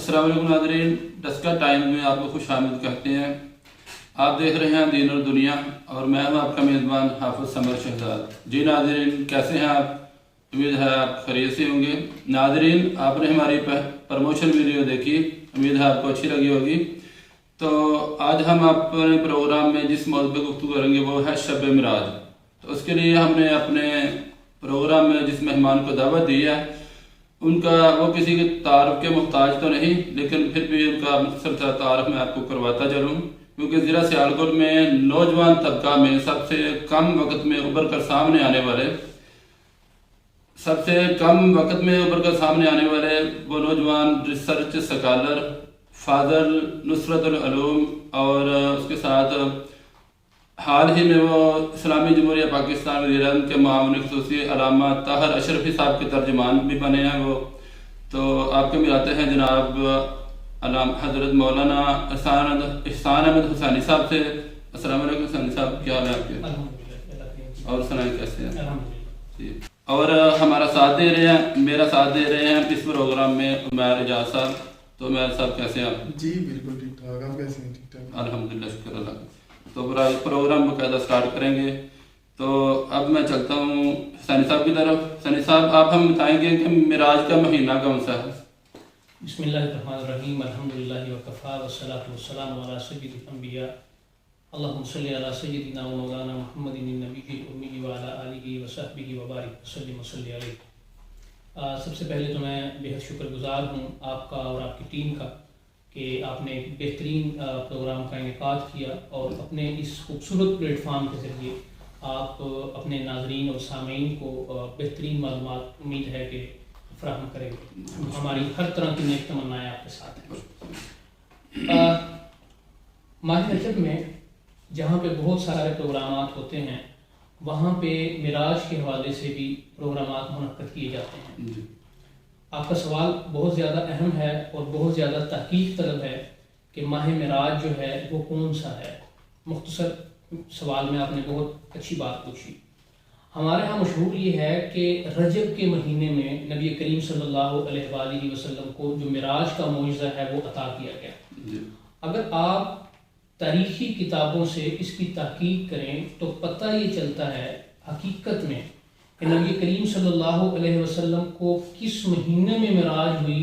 السلام علیکم ناظرین، ڈسکا ٹائم میں آپ کو خوش آمد کہتے ہیں۔ آپ دیکھ رہے ہیں دین اور دنیا، اور میں ہوں آپ کا میزبان حافظ سمر شہزاد۔ جی ناظرین، کیسے ہیں آپ؟ امید ہے آپ خیریت سے ہوں گے۔ ناظرین، آپ نے ہماری پروموشن ویڈیو دیکھی، امید ہے آپ کو اچھی لگی ہوگی۔ تو آج ہم اپنے پروگرام میں جس موضوع پہ گفتگو کریں گے وہ ہے شب معراج۔ تو اس کے لیے ہم نے اپنے پروگرام میں جس مہمان کو دعوت دی ہے، ان کا وہ کسی کے تعارف کے محتاج تو نہیں، لیکن پھر بھی ان کا مختصر سا تعارف میں آپ کو کرواتا چلوں، کیونکہ ضلع سیالکوٹ میں نوجوان طبقہ میں سب سے کم وقت میں ابھر کر سامنے آنے والے وہ نوجوان ریسرچ سکالر فاضل نصرت العلوم، اور اس کے ساتھ حال ہی میں وہ اسلامی جمہوریہ پاکستان وزیر اعظم کے معاون خصوصی علامہ طاہر اشرفی صاحب کے ترجمان بھی بنے ہیں وہ۔ تو آپ کو ملاتے ہیں جناب علامہ حضرت مولانا احسان احمد حسینی صاحب سے۔ السلام علیکم حسینی صاحب، کیا حال ہے آپ کے؟ اور سنائیں کیسے ہیں؟ جی، اور ہمارا ساتھ دے رہے ہیں، میرا ساتھ دے رہے ہیں اس پروگرام میں عمیر اعجاز صاحب۔ تو عمیر صاحب کیسے ہیں آپ؟ جی بالکل ٹھیک ٹھاک، آپ کیسے ہیں؟ ٹھیک ٹھاک الحمدللہ، شکر اللہ کا۔ تو پروگرام باقاعدہ سٹارٹ کریں گے۔ تو اب میں چلتا ہوں حسینی صاحب کی طرف۔ حسینی صاحب، آپ ہم بتائیں گے کہ معراج کا مہینہ کون سا ہے؟ بسم اللہ الرحمن الرحیم، الحمدللہ وکفا والصلاۃ والسلام علی سید الانبیاء، اللہم صلی علی سیدنا و مولانا محمد النبی الامی وعلی آلہ وصحبہ وبارک وسلم وصلی علیہ۔ سب سے پہلے تو میں بہت شکر گزار ہوں آپ کا اور آپ کی ٹیم کا کہ آپ نے ایک بہترین پروگرام کا انعقاد کیا، اور اپنے اس خوبصورت پلیٹ فارم کے ذریعے آپ اپنے ناظرین اور سامعین کو بہترین معلومات امید ہے کہ فراہم کریں گے۔ ہماری ہر طرح کی نیک تمنائیں آپ کے ساتھ ہیں۔ ماہ رجب میں جہاں پہ بہت سارے پروگرامات ہوتے ہیں، وہاں پہ معراج کے حوالے سے بھی پروگرامات منعقد کیے جاتے ہیں۔ آپ کا سوال بہت زیادہ اہم ہے اور بہت زیادہ تحقیق طلب ہے کہ ماہ معراج جو ہے وہ کون سا ہے۔ مختصر سوال میں آپ نے بہت اچھی بات پوچھی۔ ہمارے ہاں مشہور یہ ہے کہ رجب کے مہینے میں نبی کریم صلی اللہ علیہ وآلہ وسلم کو جو معراج کا معجزہ ہے وہ عطا کیا گیا۔ اگر آپ تاریخی کتابوں سے اس کی تحقیق کریں تو پتہ یہ چلتا ہے حقیقت میں کہ نبی کریم صلی اللہ علیہ وسلم کو کس مہینے میں معراج ہوئی،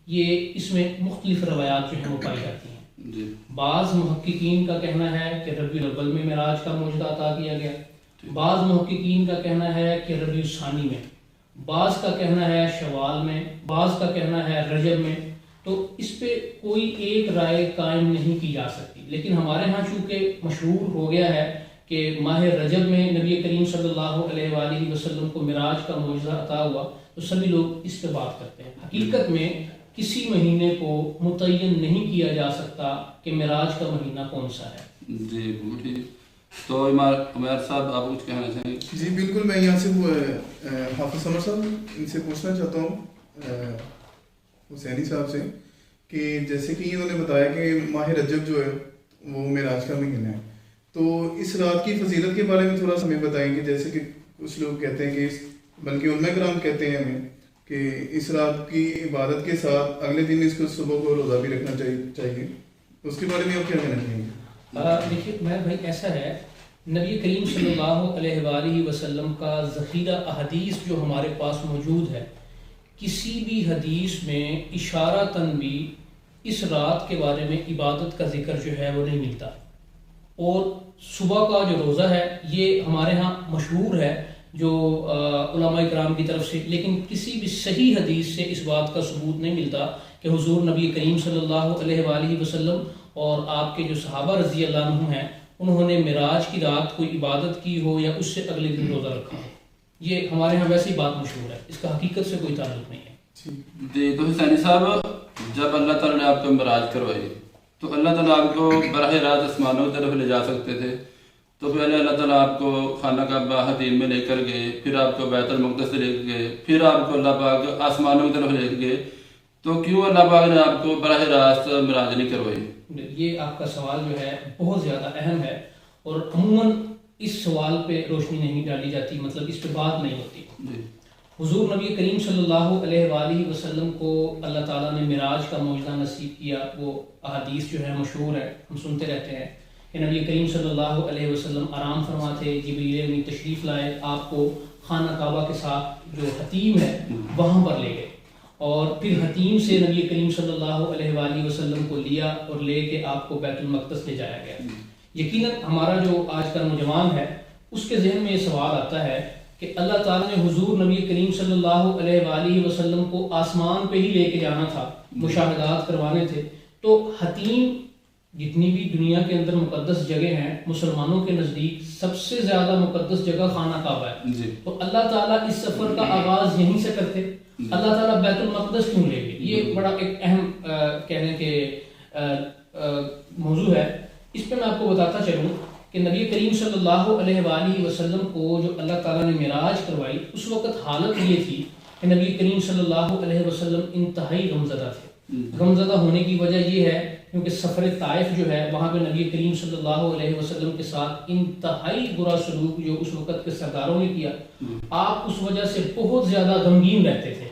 یہ اس میں مختلف روایات جو ہیں وہ پائی جاتی ہیں۔ بعض محققین کا کہنا ہے کہ ربیع الاول میں معراج کا معجزہ عطا کیا گیا، بعض محققین کا کہنا ہے کہ ربیع الثانی میں، بعض کا کہنا ہے شوال میں، بعض کا کہنا ہے رجب میں۔ تو اس پہ کوئی ایک رائے قائم نہیں کی جا سکتی، لیکن ہمارے ہاں چونکہ مشہور ہو گیا ہے کہ ماہ رجب میں نبی کریم صلی اللہ علیہ وآلہ وسلم کو معراج کا معجزہ عطا ہوا، تو سبھی لوگ اس پہ بات کرتے ہیں۔ حقیقت میں کسی مہینے کو متعین نہیں کیا جا سکتا کہ معراج کا مہینہ کون سا ہے۔ جی ٹھیک۔ تو عمیر صاحب، آپ کچھ کہنا چاہیں گے؟ جی بالکل، میں یہاں سے حافظ سمر صاحب ان سے پوچھنا چاہتا ہوں حسینی صاحب سے کہ جیسے کہ انہوں نے بتایا کہ ماہ رجب جو ہے وہ معراج کا مہینہ ہے، تو اس رات کی فضیلت کے بارے میں تھوڑا سا ہمیں بتائیں گے۔ جیسے کہ کچھ لوگ کہتے ہیں کہ بلکہ علماء کرام کہتے ہیں ہمیں کہ اس رات کی عبادت کے ساتھ اگلے دن اس کو صبح کو روزہ بھی رکھنا چاہیے، اس کے بارے میں آپ کیا کہنا چاہیں گے؟ دیکھیے عمیر بھائی، ایسا ہے، نبی کریم صلی اللہ علیہ وآلہ وسلم کا ذخیرہ احادیث جو ہمارے پاس موجود ہے، کسی بھی حدیث میں اشارتاً بھی اس رات کے بارے میں عبادت کا ذکر جو ہے وہ نہیں ملتا۔ اور صبح کا جو روزہ ہے یہ ہمارے ہاں مشہور ہے جو علماء کرام کی طرف سے، لیکن کسی بھی صحیح حدیث سے اس بات کا ثبوت نہیں ملتا کہ حضور نبی کریم صلی اللہ علیہ وآلہ وسلم اور آپ کے جو صحابہ رضی اللہ عنہم ہیں، انہوں نے معراج کی رات کوئی عبادت کی ہو یا اس سے اگلے دن روزہ رکھا ہو۔ یہ ہمارے ہاں ویسے ہی بات مشہور ہے، اس کا حقیقت سے کوئی تعلق نہیں ہے۔ جی، تو حسینی صاحب، جب اللہ تعالیٰ نے آپ کو معراج کروائی تو اللہ تعالیٰ آپ کو براہ راست آسمانوں کی طرف لے جا سکتے تھے، تو پہلے اللہ تعالیٰ آپ کو خانہ کعبہ حتیم میں لے کر گئے، پھر آپ کو بیت المقدس سے لے کے گئے، پھر آپ کو اللہ پاک آسمانوں کی طرف لے کے گئے، تو کیوں اللہ پاک نے آپ کو براہ راست معراج نہیں کروائی؟ یہ آپ کا سوال جو ہے بہت زیادہ اہم ہے، اور عموماً اس سوال پہ روشنی نہیں ڈالی جاتی، مطلب اس پہ بات نہیں ہوتی۔ حضور نبی کریم صلی اللہ علیہ وآلہ وسلم کو اللہ تعالیٰ نے معراج کا معجزہ نصیب کیا. وہ احادیث جو ہے مشہور ہے, ہم سنتے رہتے ہیں کہ نبی کریم صلی اللہ علیہ وسلم آرام فرما تھے, جبریل امین تشریف لائے, آپ کو خانہ کعبہ کے ساتھ جو حتیم ہے وہاں پر لے گئے, اور پھر حتیم سے نبی کریم صلی اللہ علیہ وآلہ وسلم کو لیا اور لے کے آپ کو بیت المقدس لے جایا گیا. یقیناً ہمارا جو آج کا نوجوان ہے اس کے ذہن میں یہ سوال آتا ہے کہ اللہ تعالیٰ نے حضور نبی کریم صلی اللہ علیہ وآلہ وسلم کو آسمان پہ ہی لے کے جانا تھا, مشاہدات کروانے تھے, تو حتیم جتنی بھی دنیا کے اندر مقدس جگہ ہیں مسلمانوں کے نزدیک سب سے زیادہ مقدس جگہ خانہ کعبہ ہے. تو اللہ تعالیٰ اس سفر کا آغاز یہیں سے کرتے, اللہ تعالیٰ بیت المقدس کیوں لے گئے؟ یہ بڑا ایک اہم کہنے کے موضوع ہے. اس پہ میں آپ کو بتاتا چلوں کہ نبی کریم صلی اللہ علیہ وآلہ وسلم کو جو اللہ تعالیٰ نے معراج کروائی, اس وقت حالت یہ تھی کہ نبی کریم صلی اللہ علیہ وسلم انتہائی غمزدہ تھے. غمزدہ ہونے کی وجہ یہ ہے کیونکہ سفر طائف جو ہے وہاں پہ نبی کریم صلی اللہ علیہ وسلم کے ساتھ انتہائی برا سلوک جو اس وقت کے سرداروں نے کیا, آپ اس وجہ سے بہت زیادہ غمگین رہتے تھے.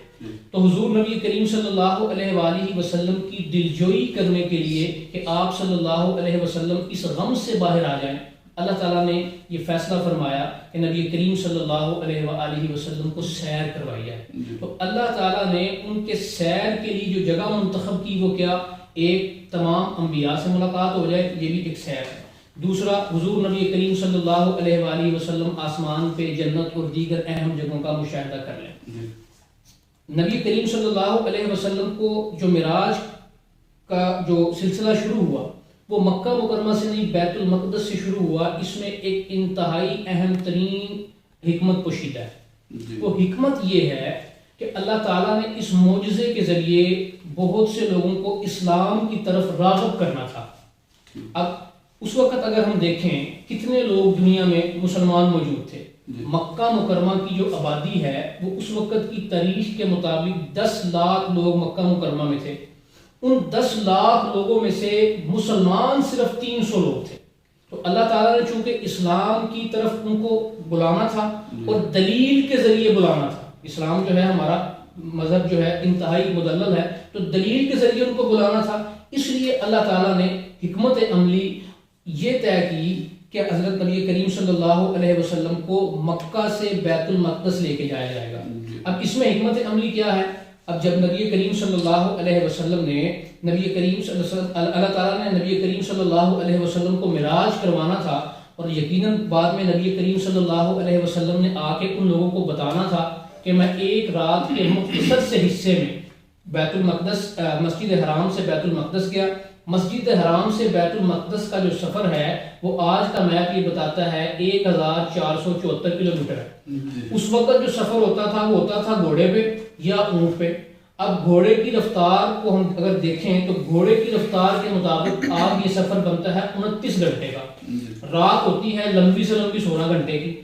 تو حضور نبی کریم صلی اللہ علیہ وآلہ وسلم کی دلجوئی کرنے کے لیے کہ آپ صلی اللہ علیہ وسلم اس غم سے باہر آ جائیں, اللہ تعالیٰ نے یہ فیصلہ فرمایا کہ نبی کریم صلی اللہ علیہ وآلہ وسلم کو سیر کروائی جائے. تو اللہ تعالیٰ نے ان کے سیر کے لیے جو جگہ منتخب کی وہ کیا, ایک تمام انبیاء سے ملاقات ہو جائے, یہ بھی ایک سیر ہے. دوسرا, حضور نبی کریم صلی اللہ علیہ وآلہ وسلم آسمان پہ جنت اور دیگر اہم جگہوں کا مشاہدہ کر لیں. نبی کریم صلی اللہ علیہ وسلم کو جو معراج کا جو سلسلہ شروع ہوا وہ مکہ مکرمہ سے نہیں بیت المقدس سے شروع ہوا. اس میں ایک انتہائی اہم ترین حکمت پوشیدہ ہے. وہ حکمت یہ ہے کہ اللہ تعالیٰ نے اس معجزے کے ذریعے بہت سے لوگوں کو اسلام کی طرف راغب کرنا تھا. اب اس وقت اگر ہم دیکھیں کتنے لوگ دنیا میں مسلمان موجود تھے, مکہ مکرمہ کی جو آبادی ہے وہ اس وقت کی تاریخ کے مطابق 10 لاکھ لوگ مکہ مکرمہ میں تھے. ان 10 لاکھ لوگوں میں سے مسلمان صرف 300 لوگ تھے. تو اللہ تعالیٰ نے چونکہ اسلام کی طرف ان کو بلانا تھا اور دلیل کے ذریعے بلانا تھا, اسلام جو ہے ہمارا مذہب جو ہے انتہائی مدلل ہے, تو دلیل کے ذریعے ان کو بلانا تھا. اس لیے اللہ تعالیٰ نے حکمت عملی یہ طے کی کہ حضرت نبی کریم صلی اللہ علیہ وسلم کو مکہ سے بیت المقدس لے کے جایا جائے گا. اب اس میں حکمت عملی کیا ہے؟ اب جب نبی کریم صلی اللہ علیہ وسلم نے اللہ تعالیٰ نے نبی کریم صلی اللہ علیہ وسلم کو معراج کروانا تھا, اور یقیناً بعد میں نبی کریم صلی اللہ علیہ وسلم نے آ کے ان لوگوں کو بتانا تھا کہ میں ایک رات کے مختصر سے حصے میں بیت المقدس مسجد حرام سے بیت المقدس گیا. مسجد حرام سے بیت المقدس کا جو سفر ہے وہ آج کا میپ یہ بتاتا ہے 1474 کلومیٹر ہے. اس وقت جو سفر ہوتا تھا وہ ہوتا تھا گھوڑے پہ یا اونٹ پہ. اب گھوڑے کی رفتار کو ہم اگر دیکھیں تو گھوڑے کی رفتار کے مطابق آج یہ سفر بنتا ہے 29 گھنٹے کا. رات ہوتی ہے لمبی سے لمبی 16 گھنٹے کی.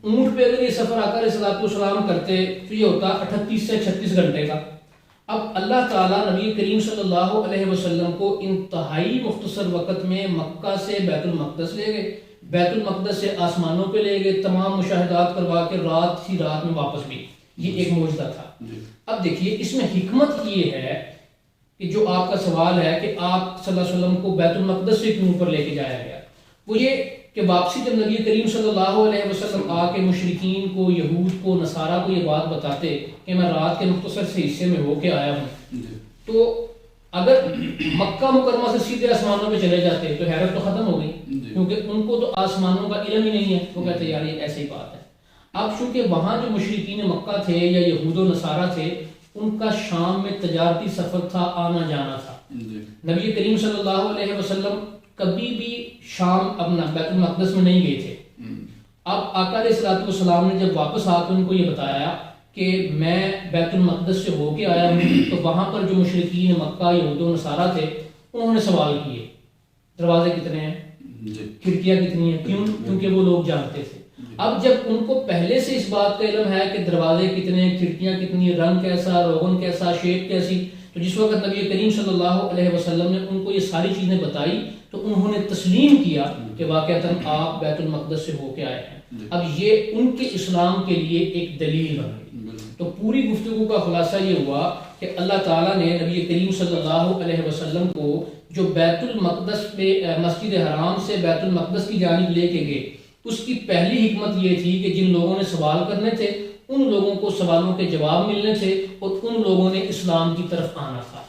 اونٹ پہ اگر یہ سفر آقا علیہ الصلوۃ والسلام کرتے تو یہ ہوتا 38 سے 36 گھنٹے کا. اب اللہ تعالیٰ نبی کریم صلی اللہ علیہ وسلم کو انتہائی مختصر وقت میں مکہ سے بیت المقدس لے گئے, بیت المقدس سے آسمانوں پہ لے گئے, تمام مشاہدات کروا کے رات ہی رات میں واپس بھی. یہ ایک معجزہ تھا. اب دیکھیے اس میں حکمت یہ ہے کہ جو آپ کا سوال ہے کہ آپ صلی اللہ علیہ وسلم کو بیت المقدس سے کیوں اوپر لے کے جایا گیا, وہ یہ کہ واپسی جب نبی کریم صلی اللہ علیہ وسلم آ کے مشرکین کو, یہود کو, نصارہ کو یہ بات بتاتے کہ میں رات کے مختصر سے حصے میں ہو کے آیا ہوں, تو اگر مکہ مکرمہ سے سیدھے آسمانوں پہ چلے جاتے تو حیرت تو ختم ہو گئی, کیونکہ ان کو تو آسمانوں کا علم ہی نہیں ہے. وہ کہتے یار یہ ایسی بات ہے. اب چونکہ وہاں جو مشرکین مکہ تھے یا یہود و نصارہ تھے, ان کا شام میں تجارتی سفر تھا, آنا جانا تھا. نبی کریم صلی اللہ علیہ وسلم کبھی بھی شام اپنا بیت المقدس میں نہیں گئے تھے. اب آقا علیہ الصلوۃ والسلام نے جب واپس آ کے ان کو یہ بتایا کہ میں بیت المقدس سے ہو کے آیا ہوں, تو وہاں پر جو مشرکین مکہ یہود و نصارہ تھے انہوں نے سوال کیے دروازے کتنے ہیں, کھڑکیاں کتنی ہیں, کیوں؟ کیونکہ وہ لوگ جانتے تھے. اب جب ان کو پہلے سے اس بات کا علم ہے کہ دروازے کتنے, کھڑکیاں کتنی, رنگ کیسا, روغن کیسا, شیپ کیسی, تو تو جس وقت نبی کریم صلی اللہ علیہ وسلم نے ان کو یہ ساری چیزیں بتائی تو انہوں نے تسلیم کیا کہ واقعتاً آپ بیت المقدس سے ہو کے آئے ہیں. اب یہ ان کے اسلام کے لیے ایک دلیل بن گئی. تو پوری گفتگو کا خلاصہ یہ ہوا کہ اللہ تعالیٰ نے نبی کریم صلی اللہ علیہ وسلم کو جو بیت المقدس پہ مسجد حرام سے بیت المقدس کی جانب لے کے گئے، اس کی پہلی حکمت یہ تھی کہ جن لوگوں نے سوال کرنے تھے ان لوگوں کو سوالوں کے جواب ملنے تھے اور ان لوگوں نے اسلام کی طرف آنا تھا.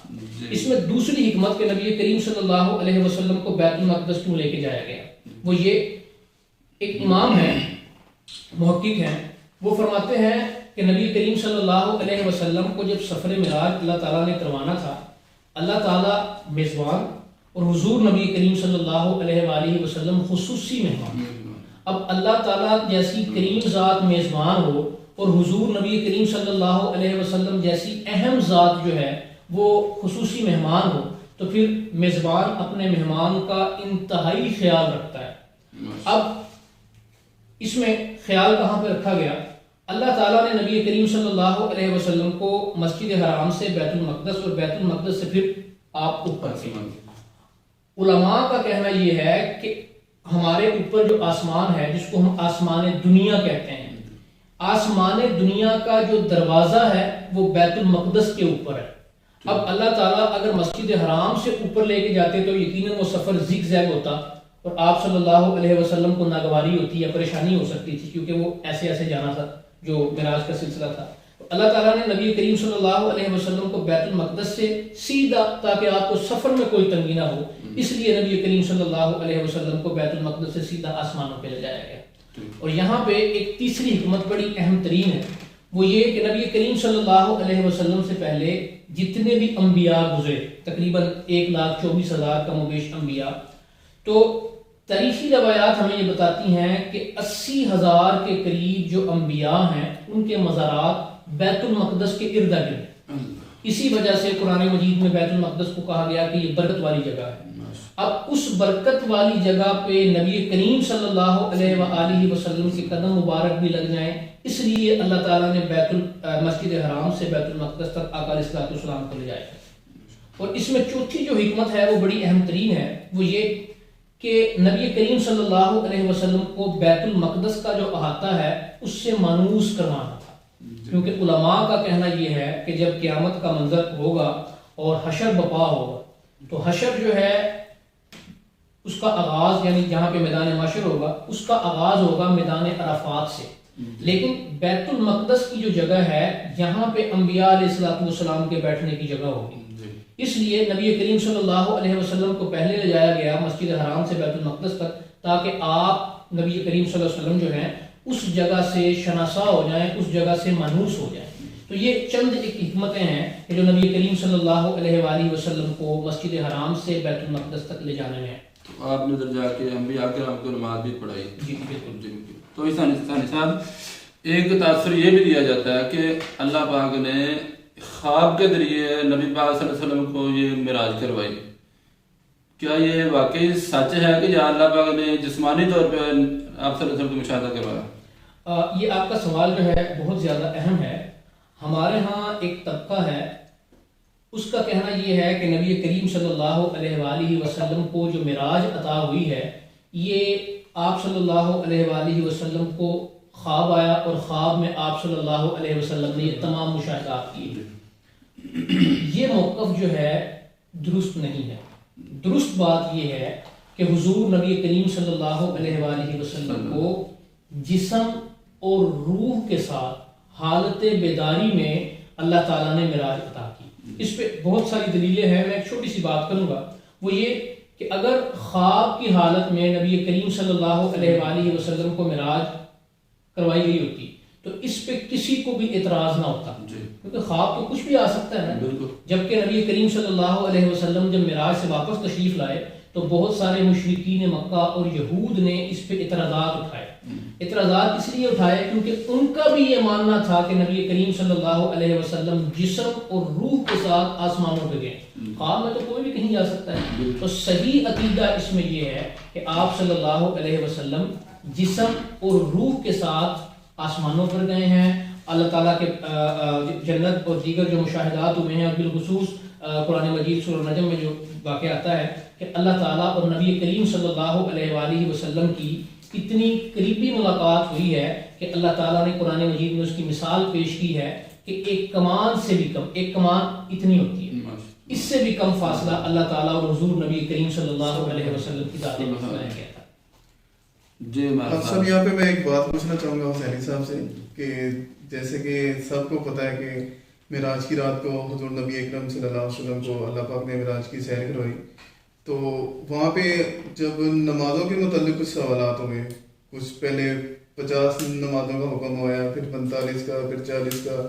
اس میں دوسری حکمت کہ نبی کریم صلی اللہ علیہ وسلم کو بیت المقدس کیوں لے کے جایا گیا، وہ یہ ایک امام ہے، محقق ہیں، وہ فرماتے ہیں کہ نبی کریم صلی اللہ علیہ وسلم کو جب سفر معراج اللہ تعالیٰ نے کروانا تھا، اللہ تعالیٰ میزبان اور حضور نبی کریم صلی اللہ علیہ وآلہ وسلم خصوصی مہمان. اب اللہ تعالیٰ جیسی کریم ذات میزبان ہو اور حضور نبی کریم صلی اللہ علیہ وسلم جیسی اہم ذات جو ہے وہ خصوصی مہمان ہو تو پھر میزبان اپنے مہمان کا انتہائی خیال رکھتا ہے. اب اس میں خیال کہاں پہ رکھا گیا؟ اللہ تعالیٰ نے نبی کریم صلی اللہ علیہ وسلم کو مسجد حرام سے بیت المقدس اور بیت المقدس سے پھر آپ اوپر سے. علماء کا کہنا یہ ہے کہ ہمارے اوپر جو آسمان ہے جس کو ہم آسمان دنیا کہتے ہیں، آسمان دنیا کا جو دروازہ ہے وہ بیت المقدس کے اوپر ہے. اب اللہ تعالیٰ اگر مسجد حرام سے اوپر لے کے جاتے تو یقیناً وہ سفر زگ زیگ ہوتا اور آپ صلی اللہ علیہ وسلم کو ناگواری ہوتی یا پریشانی ہو سکتی تھی، کیونکہ وہ ایسے ایسے جانا تھا جو معراج کا سلسلہ تھا. اللہ تعالیٰ نے نبی کریم صلی اللہ علیہ وسلم کو بیت المقدس سے سیدھا، تاکہ آپ کو سفر میں کوئی تنگی نہ ہو، اس لیے نبی کریم صلی اللہ علیہ وسلم کو بیت المقدس سے سیدھا آسمانوں پہ لے جایا گیا. اور یہاں پہ ایک تیسری حکمت بڑی اہم ترین ہے، وہ یہ کہ نبی کریم صلی اللہ علیہ وسلم سے پہلے جتنے بھی انبیاء گزرے، تقریباً 1,24,000 کم و بیش انبیاء، تو تاریخی روایات ہمیں یہ بتاتی ہیں کہ 80,000 کے قریب جو انبیاء ہیں ان کے مزارات بیت المقدس کے ارد گرد. اسی وجہ سے قرآن مجید میں بیت المقدس کو کہا گیا کہ یہ برکت والی جگہ ہے. اب اس برکت والی جگہ پہ نبی کریم صلی اللہ علیہ وآلہ وسلم کے قدم مبارک بھی لگ جائیں، اس لیے اللہ تعالیٰ نے مسجد حرام سے بیت المقدس تک آقا علیہ الصلوۃ والسلام کو لے جایا. اور اس میں چوتھی جو حکمت ہے وہ بڑی اہم ترین ہے، وہ یہ کہ نبی کریم صلی اللہ علیہ وسلم کو بیت المقدس کا جو احاطہ ہے اس سے مانوس کروانا تھا. کیونکہ علماء کا کہنا یہ ہے کہ جب قیامت کا منظر ہوگا اور حشر بپا ہوگا تو حشر جو ہے اس کا آغاز، یعنی جہاں پہ میدان محشر ہوگا، اس کا آغاز ہوگا میدان عرفات سے. لیکن بیت المقدس کی جو جگہ ہے یہاں پہ انبیاء علیہ الصلوۃ والسلام کے بیٹھنے کی جگہ ہوگی. اس لیے نبی کریم صلی اللہ علیہ وسلم کو پہلے لے جایا گیا مسجد حرام سے بیت المقدس تک، تاکہ آپ نبی کریم صلی اللہ علیہ وسلم جو ہیں اس جگہ سے شناسا ہو جائیں، اس جگہ سے مانوس ہو جائیں. تو یہ چند ایک حکمتیں ہیں کہ جو نبی کریم صلی اللہ علیہ وآلہ وسلم کو مسجد حرام سے بیت المقدس تک لے جانے میں. تو آپ نے ادھر جا کے انبیاء کرام کو نماز بھی پڑھائی. جی بالکل. جی تو اس صاحب ایک تاثر یہ بھی دیا جاتا ہے کہ اللہ پاک نے خواب کے ذریعے نبی پاک صلی اللہ علیہ وسلم کو یہ معراج کروائی. کیا یہ واقعی سچ ہے کہ یا اللہ پاک نے جسمانی طور پہ آپ صلی اللہ علیہ وسلم کو مشاہدہ کروایا؟ یہ آپ کا سوال جو ہے بہت زیادہ اہم ہے. ہمارے ہاں ایک طبقہ ہے، اس کا کہنا یہ ہے کہ نبی کریم صلی اللہ علیہ وآلہ وسلم کو جو معراج عطا ہوئی ہے یہ آپ صلی اللہ علیہ وآلہ وسلم کو خواب آیا اور خواب میں آپ صلی اللہ علیہ وسلم نے یہ تمام مشاہدات کیے. یہ موقف جو ہے درست نہیں ہے. درست بات یہ ہے کہ حضور نبی کریم صلی اللہ علیہ وآلہ وسلم کو جسم اور روح کے ساتھ حالت بیداری میں اللہ تعالیٰ نے معراج عطا کی. اس پہ بہت ساری دلیلیں ہیں، میں ایک چھوٹی سی بات کروں گا، وہ یہ کہ اگر خواب کی حالت میں نبی کریم صلی اللہ علیہ وآلہ وسلم کو معراج کروائی گئی ہوتی تو اس پہ کسی کو بھی اعتراض نہ ہوتا، کیونکہ خواب تو کچھ بھی آ سکتا ہے. جبکہ نبی کریم صلی اللہ علیہ وسلم جب معراج سے واپس تشریف لائے تو بہت سارے مشرکین مکہ اور یہود نے اس پہ اعتراضات اٹھائے. اعتراضات اس لیے اٹھائے کیونکہ ان کا بھی یہ ماننا تھا کہ نبی کریم صلی اللہ علیہ وسلم جسم اور روح کے ساتھ آسمانوں پہ گئے. خواب میں تو کوئی بھی کہیں جا سکتا ہے. تو صحیح عقیدہ اس میں یہ ہے کہ آپ صلی اللہ علیہ وسلم جسم اور روح کے ساتھ آسمانوں پر گئے ہیں. اللہ تعالیٰ کے جنت اور دیگر جو مشاہدات ہوئے ہیں، اور بالخصوص قرآن مجید سورہ نجم میں جو واقع آتا ہے کہ اللہ تعالیٰ اور نبی کریم صلی اللہ علیہ وآلہ وسلم کی اتنی قریبی ملاقات ہوئی ہے کہ اللہ تعالیٰ نے قرآن مجید میں اس کی مثال پیش کی ہے کہ ایک کمان سے بھی کم، ایک کمان اتنی ہوتی ہے، اس سے بھی کم فاصلہ اللہ تعالیٰ اور حضور نبی کریم صلی اللہ علیہ وسلم کی ذات میں بنایا گیا تھا۔ جی اب سب یہاں پہ میں ایک بات پوچھنا چاہوں گا حسینی صاحب سے کہ جیسے کہ سب کو پتہ ہے کہ معراج کی رات کو حضور نبی اکرم صلی اللہ علیہ وسلم کو اللہ پاک نے معراج کی سیر کروائی، تو وہاں پہ جب نمازوں کے متعلق کچھ سوالات ہوئے، کچھ پہلے 50 نمازوں کا حکم ہوا، پھر 45 کا، پھر 40 کا،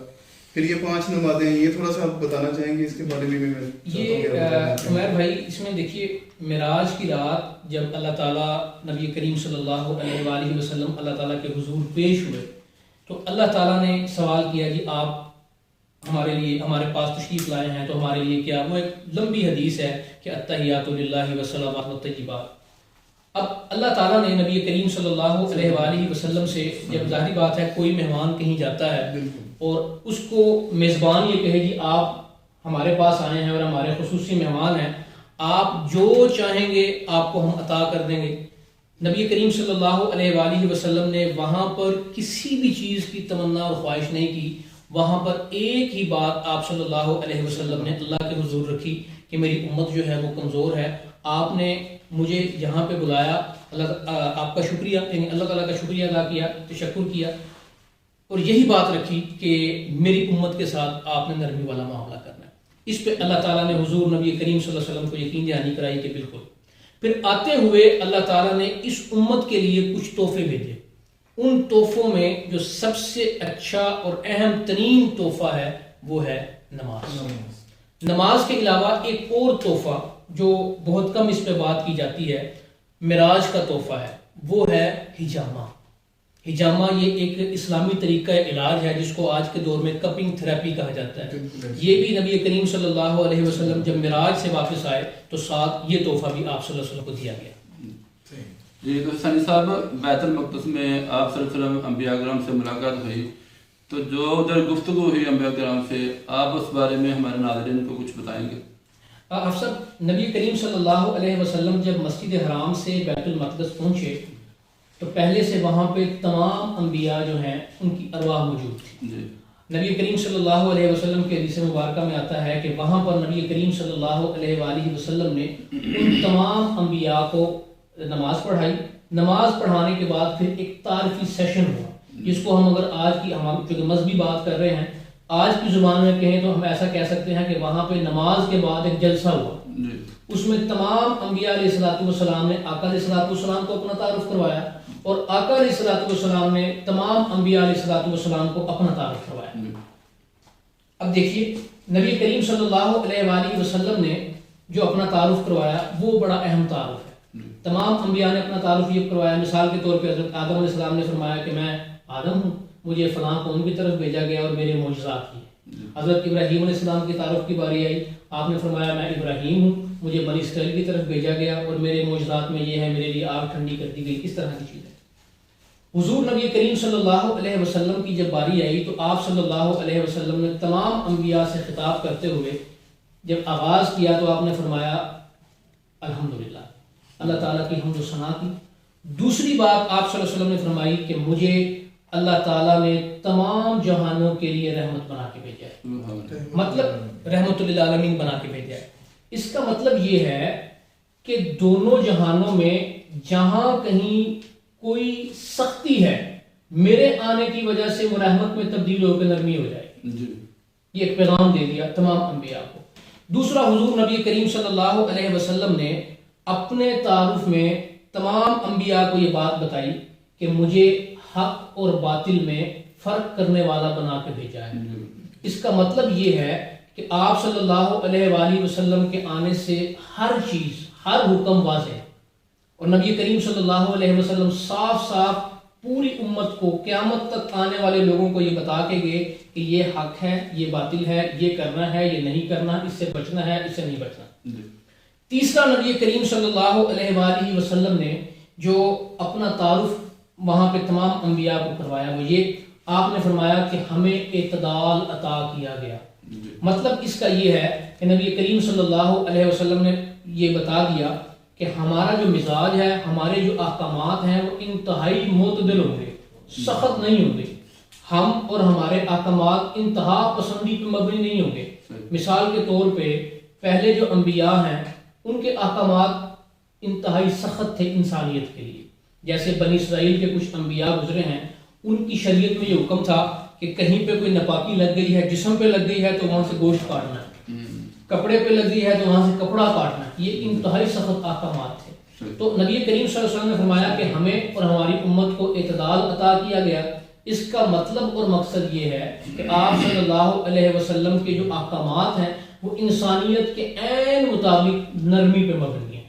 پھر یہ 5 نمازیں، یہ تھوڑا سا آپ بتانا چاہیں گے اس کے بارے میں بھی؟ میں یہ عمیر بھائی اس میں دیکھیے، معراج کی رات جب اللہ تعالیٰ نبی کریم صلی اللہ علیہ وآلہ وسلم اللہ تعالیٰ کے حضور پیش ہوئے تو اللہ تعالیٰ نے سوال کیا کہ آپ ہمارے لیے، ہمارے پاس تشریف لائے ہیں تو ہمارے لیے کیا؟ وہ ایک لمبی حدیث ہے کہ التحیات للہ والصلوات والطیبات۔ اب اللہ تعالیٰ نے نبی کریم صلی اللہ علیہ وآلہ وسلم سے، جب ظاہری بات ہے کوئی مہمان کہیں جاتا ہے اور اس کو میزبان یہ کہے کہ آپ ہمارے پاس آئے ہیں اور ہمارے خصوصی مہمان ہیں، آپ جو چاہیں گے آپ کو ہم عطا کر دیں گے، نبی کریم صلی اللہ علیہ وآلہ وسلم نے وہاں پر کسی بھی چیز کی تمنا اور خواہش نہیں کی، وہاں پر ایک ہی بات آپ صلی اللہ علیہ وسلم نے اللہ کے حضور رکھی کہ میری امت جو ہے وہ کمزور ہے، آپ نے مجھے یہاں پہ بلایا، آپ کا شکریہ، یعنی اللہ تعالیٰ کا شکریہ ادا کیا، تشکر کیا، اور یہی بات رکھی کہ میری امت کے ساتھ آپ نے نرمی والا معاملہ کرنا ہے۔ اس پہ اللہ تعالیٰ نے حضور نبی کریم صلی اللہ علیہ وسلم کو یقین دہانی کرائی کہ بالکل۔ پھر آتے ہوئے اللہ تعالیٰ نے اس امت کے لیے کچھ تحفے بھیجے، ان تحفوں میں جو سب سے اچھا اور اہم ترین تحفہ ہے وہ ہے نماز۔ نماز کے علاوہ ایک اور تحفہ جو بہت کم اس پہ بات کی جاتی ہے، معراج کا تحفہ ہے، وہ ہے حجامہ۔ حجامہ یہ ایک اسلامی طریقہ علاج ہے جس کو آج کے دور میں کپنگ تھراپی کہا جاتا ہے۔ یہ بھی نبی کریم صلی اللہ علیہ وسلم جب معراج سے واپس آئے تو ساتھ یہ تحفہ بھی آپ صلی اللہ علیہ وسلم کو دیا گیا۔ جی تو حسینی صاحب، بیت المقدس میں آپ صلی اللہ علیہ وسلم انبیاء کرام سے ملاقات ہوئی، تو جو ادھر گفتگو ہوئی انبیاء کرام سے، آپ اس بارے میں ہمارے ناظرین کو کچھ بتائیں گے؟ افسر، نبی کریم صلی اللہ علیہ وسلم جب مسجد حرام سے بیت المقدس پہنچے تو پہلے سے وہاں پہ تمام انبیاء جو ہیں ان کی ارواح موجود تھی۔ جی۔ نبی کریم صلی اللہ علیہ وسلم کے حدیث مبارکہ میں آتا ہے کہ وہاں پر نبی کریم صلی اللہ علیہ وآلہ وسلم نے ان تمام انبیاء کو نماز پڑھائی۔ نماز پڑھانے کے بعد پھر ایک تعارفی سیشن ہوا، جس کو ہم اگر آج کی، ہم چونکہ مذہبی بات کر رہے ہیں، آج کی زبان میں کہیں تو ہم ایسا کہہ سکتے ہیں کہ وہاں پہ نماز کے بعد ایک جلسہ ہوا۔ اس میں تمام انبیاء علیہ السلام نے آقا علیہ السلام کو اپنا تعارف کروایا، اور آقا علیہ السلام نے تمام انبیاء علیہ السلام کو اپنا تعارف کروایا۔ اب دیکھیے، نبی کریم صلی اللہ علیہ وآلہ وسلم نے جو اپنا تعارف کروایا وہ بڑا اہم تعارف ہے۔ تمام انبیاء نے اپنا تعارف یہ کروایا۔ مثال کے طور پہ حضرت آدم علیہ السلام نے فرمایا کہ میں آدم ہوں، مجھے فلاں قوم کی طرف بھیجا گیا اور میرے معجزات کیے۔ حضرت ابراہیم علیہ السلام کی تعارف کی باری آئی، آپ نے فرمایا میں ابراہیم ہوں، مجھے بنی اسرائیل کی طرف بھیجا گیا اور میرے معجزات میں یہ ہے، میرے لیے آگ ٹھنڈی کر دی گئی، اس طرح کی چیزیں۔ حضور نبی کریم صلی اللہ علیہ وسلم کی جب باری آئی تو آپ صلی اللہ علیہ وسلم نے تمام انبیاء سے خطاب کرتے ہوئے جب آغاز کیا تو آپ نے فرمایا الحمدللہ، اللہ تعالیٰ کی حمد و ثنا کی۔ دوسری بات آپ صلی اللہ علیہ وسلم نے فرمائی کہ مجھے اللہ تعالیٰ نے تمام جہانوں کے لیے رحمت بنا کے بھیجا ہے، مطلب رحمت للعالمین بنا کے بھیجا ہے۔ اس کا مطلب یہ ہے کہ دونوں جہانوں میں جہاں کہیں کوئی سختی ہے، میرے آنے کی وجہ سے وہ رحمت میں تبدیل ہو کے نرمی ہو جائے گی۔ یہ ایک پیغام دے دیا تمام انبیاء کو۔ دوسرا، حضور نبی کریم صلی اللہ علیہ وسلم نے اپنے تعارف میں تمام انبیاء کو یہ بات بتائی کہ مجھے حق اور باطل میں فرق کرنے والا بنا کے بھیجا ہے۔ اس کا مطلب یہ ہے کہ آپ صلی اللہ علیہ وآلہ وسلم کے آنے سے ہر چیز، ہر حکم واضح ہے، اور نبی کریم صلی اللہ علیہ وسلم صاف صاف پوری امت کو، قیامت تک آنے والے لوگوں کو یہ بتا کے گئے کہ یہ حق ہے، یہ باطل ہے، یہ کرنا ہے، یہ نہیں کرنا، اس سے بچنا ہے، اس سے نہیں بچنا۔ تیسرا، نبی کریم صلی اللہ علیہ وآلہ وسلم نے جو اپنا تعارف وہاں پہ تمام انبیاء کو کروایا وہ یہ، آپ نے فرمایا کہ ہمیں اعتدال عطا کیا گیا. مطلب اس کا یہ ہے کہ نبی کریم صلی اللہ علیہ وسلم نے یہ بتا دیا کہ ہمارا جو مزاج ہے، ہمارے جو احکامات ہیں وہ انتہائی معتدل ہوں گے، سخت نہیں ہوں گے. ہم اور ہمارے احکامات انتہا پسندی پہ مبنی نہیں ہوں گے. مثال کے طور پہ پہلے جو انبیاء ہیں ان کے احکامات انتہائی سخت تھے انسانیت کے لیے. جیسے بنی اسرائیل کے کچھ انبیاء گزرے ہیں، ان کی شریعت میں یہ حکم تھا کہ کہیں پہ کوئی نپاکی لگ گئی ہے، جسم پہ لگ گئی ہے تو وہاں سے گوشت کاٹنا ہے، کپڑے پہ لگ گئی ہے تو وہاں سے کپڑا کاٹنا ہے. یہ انتہائی سخت احکامات تھے. تو نبی کریم صلی اللہ علیہ وسلم نے فرمایا کہ ہمیں اور ہماری امت کو اعتدال عطا کیا گیا. اس کا مطلب اور مقصد یہ ہے کہ آپ صلی اللہ علیہ وسلم کے جو احکامات ہیں وہ انسانیت کے عین مطابق نرمی پہ مبنی ہیں.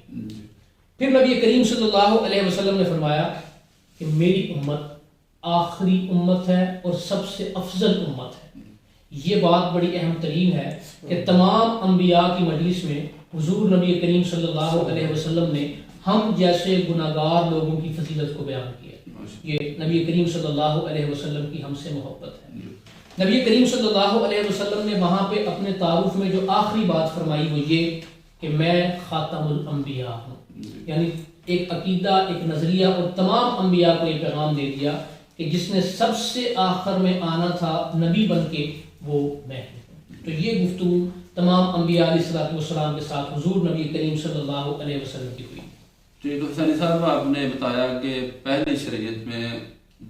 پھر نبی کریم صلی اللہ علیہ وسلم نے فرمایا کہ میری امت آخری امت ہے اور سب سے افضل امت ہے. یہ بات بڑی اہم ترین ہے کہ تمام انبیاء کی مجلس میں حضور نبی کریم صلی اللہ علیہ وسلم نے ہم جیسے گناہگار لوگوں کی فضیلت کو بیان کیا. یہ نبی کریم صلی اللہ علیہ وسلم کی ہم سے محبت ہے. نبی کریم صلی اللہ علیہ وسلم نے وہاں پہ اپنے تعارف میں جو آخری بات فرمائی وہ یہ کہ میں خاتم الانبیاء ہوں. یعنی ایک عقیدہ، ایک نظریہ اور تمام انبیاء کو یہ پیغام دے دیا کہ جس نے سب سے آخر میں آنا تھا نبی بن کے وہ میں ہوں. تو یہ گفتگو تمام انبیاء علیہ السلام کے ساتھ حضور نبی کریم صلی اللہ علیہ وسلم کی ہوئی. جی تو حسینی صاحب آپ نے بتایا کہ پہلی شریعت میں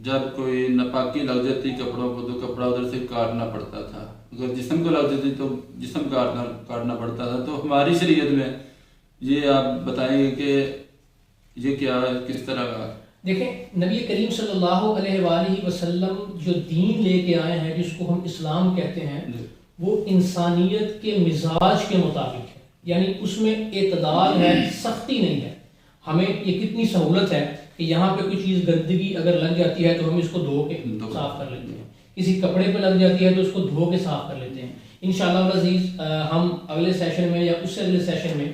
جب کوئی نپاکی لگ جاتی کپڑوں کو تو کپڑا ادھر سے کاٹنا پڑتا تھا، اگر جسم کو لگ جاتی تو جسم کاٹنا پڑتا تھا. تو ہماری شریعت میں یہ آپ بتائیں گے کہ یہ کیا ہے، کس طرح کا؟ دیکھیں نبی کریم صلی اللہ علیہ وآلہ وسلم جو دین لے کے آئے ہیں جس کو ہم اسلام کہتے ہیں وہ انسانیت کے مزاج کے مطابق ہے. یعنی اس میں اعتدال ہے، سختی نہیں ہے. ہمیں یہ کتنی سہولت ہے کہ یہاں پہ کوئی چیز گندگی اگر لگ جاتی ہے تو ہم اس کو دھو کے صاف کر لیتے ہیں، کسی کپڑے پہ لگ جاتی ہے تو اس کو دھو کے صاف کر لیتے ہیں. انشاءاللہ العزیز ہم اگلے سیشن میں یا اس سے اگلے سیشن میں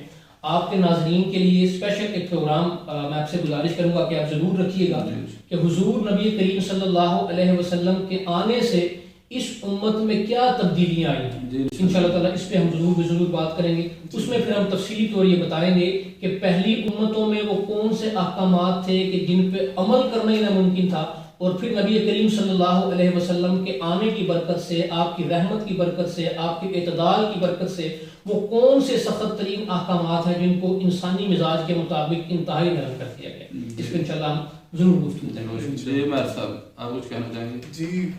آپ کے ناظرین کے لیے اسپیشل ایک پروگرام میں آپ سے گزارش کروں گا کہ آپ ضرور رکھیے گا کہ حضور نبی کریم صلی اللہ علیہ وسلم کے آنے سے اس امت میں کیا تبدیلیاں آئی ہیں. انشاءاللہ تعالیٰ اس پہ ہم ضرور بات کریں گے. اس میں پھر ہم تفصیلی طور یہ بتائیں گے کہ پہلی امتوں میں وہ کون سے احکامات تھے کہ جن پہ عمل کرنا ہی ناممکن تھا، اور پھر نبی کریم صلی اللہ علیہ وسلم کے آنے کی برکت سے، آپ کی رحمت کی برکت سے، آپ کے اعتدال کی برکت سے وہ کون سے سخت ترین احکامات ہیں جن کو انسانی مزاج کے مطابق انتہائی نرم کر دیا گیا. اس پہ انشاءاللہ ہم ضرور گفتگو کریں گے. جی مہر صاحب آپ کچھ کہنا چاہیں گے؟ جی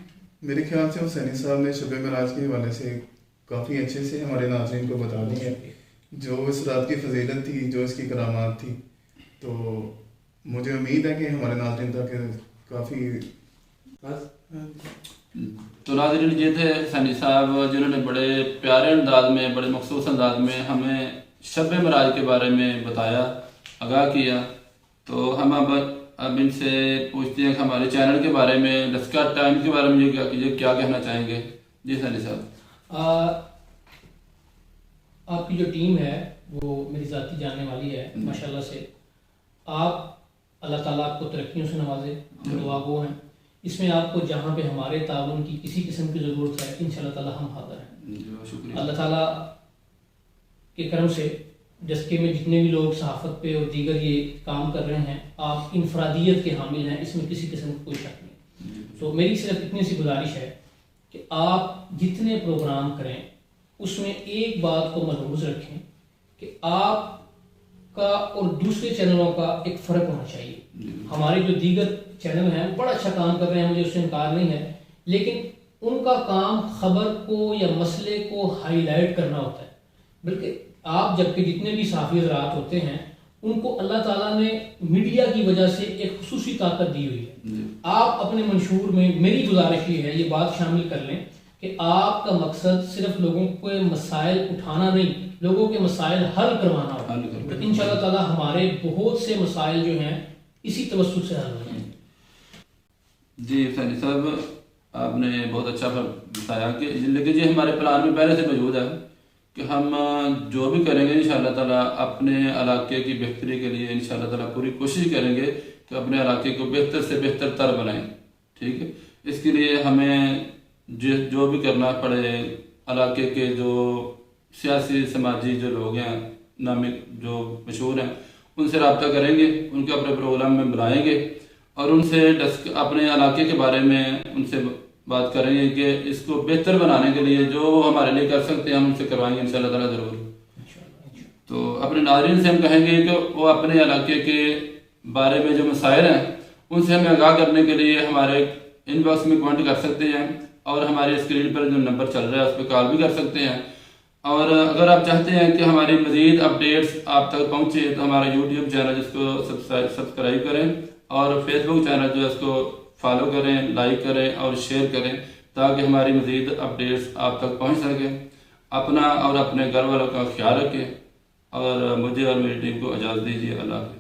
میرے خیال سے حسینی صاحب نے شب معراج کے حوالے سے کافی اچھے سے ہمارے ناظرین کو بتا دی ہے جو اس رات کی فضیلت تھی، جو اس کی کرامات تھی. تو مجھے امید ہے کہ ہمارے ناظرین تک کافی تو ناظرین یہ تھے حسینی صاحب جنہوں نے بڑے پیارے انداز میں، بڑے مخصوص انداز میں ہمیں شب معراج کے بارے میں بتایا، آگاہ کیا. تو ہم اب ان سے پوچھتے ہیں کہ ہمارے چینل کے بارے میں، لسکا ٹائم کے بارے میں یہ کیا کہنا چاہیں گے. جی حسینی صاحب. آپ کی جو ٹیم ہے وہ میری ذاتی جاننے والی ہے ماشاءاللہ سے. آپ اللہ تعالیٰ آپ کو ترقیوں سے نوازے، دعا گو ہیں. اس میں آپ کو جہاں پہ ہمارے تعاون کی کسی قسم کی ضرورت ہے انشاءاللہ تعالیٰ ہم حاضر ہیں. اللہ تعالیٰ کے کرم سے جسکے میں جتنے بھی لوگ صحافت پہ اور دیگر یہ کام کر رہے ہیں آپ انفرادیت کے حامل ہیں، اس میں کسی قسم کا کوئی شک نہیں. تو میری صرف اتنی سی گزارش ہے کہ آپ جتنے پروگرام کریں اس میں ایک بات کو ملحوظ رکھیں کہ آپ کا اور دوسرے چینلوں کا ایک فرق ہونا چاہیے. ہمارے جو دیگر چینل ہیں وہ بڑا اچھا کام کر رہے ہیں، مجھے اس سے انکار نہیں ہے، لیکن ان کا کام خبر کو یا مسئلے کو ہائی لائٹ کرنا ہوتا ہے. بلکہ آپ جبکہ جتنے بھی صحافی حضرات ہوتے ہیں ان کو اللہ تعالیٰ نے میڈیا کی وجہ سے ایک خصوصی طاقت دی ہوئی ہے. آپ اپنے منشور میں میری گزارش یہ ہے، یہ بات شامل کر لیں کہ آپ کا مقصد صرف لوگوں کے مسائل اٹھانا نہیں، لوگوں کے مسائل حل کروانا ہوگا. تو انشاءاللہ تعالیٰ ہمارے بہت سے مسائل جو ہیں اسی توسط سے حل ہوئے ہیں. جی حسینی صاحب آپ نے بہت اچھا بتایا کہ لیکن یہ ہمارے پلان میں پہلے سے موجود ہے کہ ہم جو بھی کریں گے انشاءاللہ تعالیٰ اپنے علاقے کی بہتری کے لیے انشاءاللہ تعالیٰ پوری کوشش کریں گے کہ اپنے علاقے کو بہتر سے بہتر تر بنائیں. ٹھیک ہے. اس کے لیے ہمیں جو بھی کرنا پڑے، علاقے کے جو سیاسی سماجی جو لوگ ہیں، نامی جو مشہور ہیں، ان سے رابطہ کریں گے، ان کے اپنے پروگرام میں بلائیں گے اور ان سے اپنے علاقے کے بارے میں ان سے بات کریں گے کہ اس کو بہتر بنانے کے لیے جو وہ ہمارے لیے کر سکتے ہیں ہم ان سے کروائیں گے انشاءاللہ تعالیٰ ضرور۔ تو اپنے ناظرین سے ہم کہیں گے کہ وہ اپنے علاقے کے بارے میں جو مسائل ہیں ان سے ہمیں آگاہ کرنے کے لیے ہمارے ان باکس میں کمنٹ کر سکتے ہیں، اور ہماری اسکرین پر جو نمبر چل رہا ہے اس پہ کال بھی کر سکتے ہیں۔ اور اگر آپ چاہتے ہیں کہ ہماری مزید اپڈیٹس آپ تک پہنچے تو ہمارا یوٹیوب چینل جس کو سبسکرائب کریں، اور فیس بک چینل جو ہے اس کو فالو کریں، لائک کریں اور شیئر کریں تاکہ ہماری مزید اپڈیٹس آپ تک پہنچ سکیں۔ اپنا اور اپنے گھر والوں کا خیال رکھیں، اور مجھے اور میری ٹیم کو اجازت دیجیے۔ اللہ حافظ۔